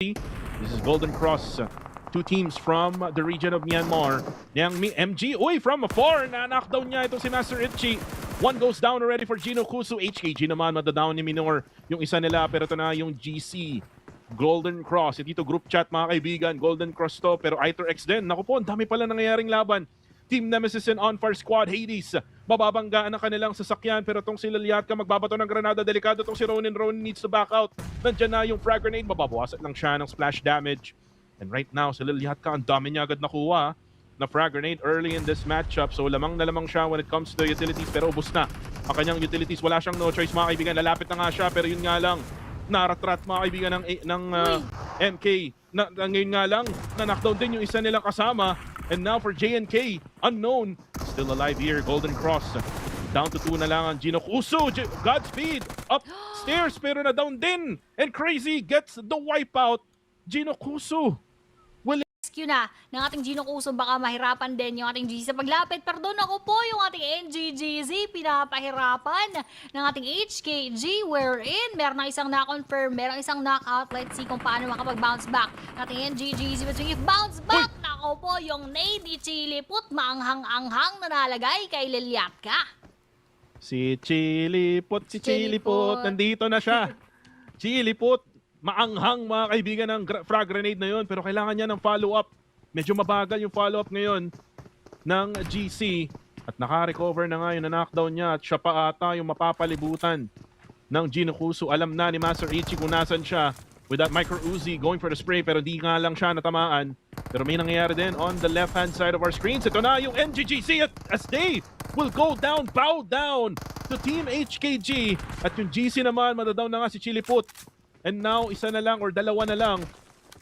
This is Golden Cross. Two teams from the region of Myanmar. Yang MG, uy, from afar, na-knockdown niya ito si Master Itchy. One goes down already for Gino Kusu. HKG naman, madadown ni Minor. Yung isa nila, pero ito na yung GC. Golden Cross. Ito group chat mga kaibigan. Golden Cross to, pero ITRX din. Naku po, ang dami pala nangyayaring laban. Team Nemesis and On-Fire Squad, Hades. Mababanggaan ang kanilang sasakyan, pero itong si Liliatka magbabato ng granada. Delikado itong si Ronin. Ronin needs to back out. Nandyan na yung frag grenade. Mababawasan lang siya ng splash damage. And right now, si Liliatka, ang dami niya agad nakuha na frag grenade early in this matchup. So lamang na lamang siya when it comes to utilities, pero ubos na ang kanyang utilities. Wala siyang no choice mga kaibigan. Lalapit na nga siya, pero yun nga lang, naratrat mga kaibigan ng MK. Ngayon nga lang, na-knockdown din yung isa nilang kasama. And now for JNK, unknown, still alive here. Golden Cross, down to 2 na lang ang Gino Kusu. Godspeed, upstairs, pero na-down din. And Crazy gets the wipeout. Gino Kusu. Rescue na ng ating Gino Kusu, baka mahirapan din yung ating GC sa paglapit. Pardon ako po, yung ating NGGZ pinapahirapan ng ating HKG, wherein meron na isang na-confirm, meron isang knockout. Let's see kung paano makapag-bounce back ng ating NGGZ. But if bounce back, nako po, yung nade ni Chiliput, maanghang-anghang na nalagay kay Liliatka. Si Chiliput, nandito na siya. Chiliput, maanghang mga kaibigan ng frag grenade na yun, pero kailangan niya ng follow-up. Medyo mabagal yung follow-up ngayon ng GC. At naka-recover na nga yung na-knockdown niya at siya pa ata yung mapapalibutan ng Gino Kusu. Alam na ni Master Ichi kung nasan siya with that Micro Uzi going for the spray, pero di nga lang siya natamaan. Pero may nangyayari din on the left-hand side of our screens. Ito na yung NGGC as they will go down, bow down to Team HKG. At yung GC naman, madadown na nga si Chiliput. And now, isa na lang or dalawa na lang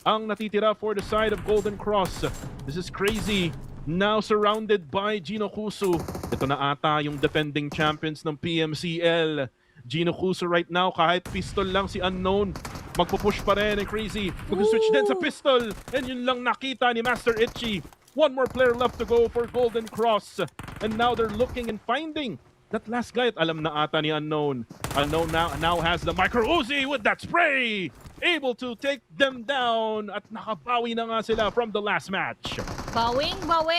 ang natitira for the side of Golden Cross. This is Crazy. Now surrounded by Gino Kusu. Ito na ata yung defending champions ng PMCL. Gino Kusu right now, kahit pistol lang si Unknown, magpupush pa rin and Crazy. Mag-switch din sa pistol. And yun lang nakita ni Master Itchy. One more player left to go for Golden Cross. And now they're looking and finding that last guy. At alam na ata ni Unknown. Unknown now has the Micro Uzi with that spray. Able to take them down. At nakabawi na nga sila from the last match. Bawing-bawi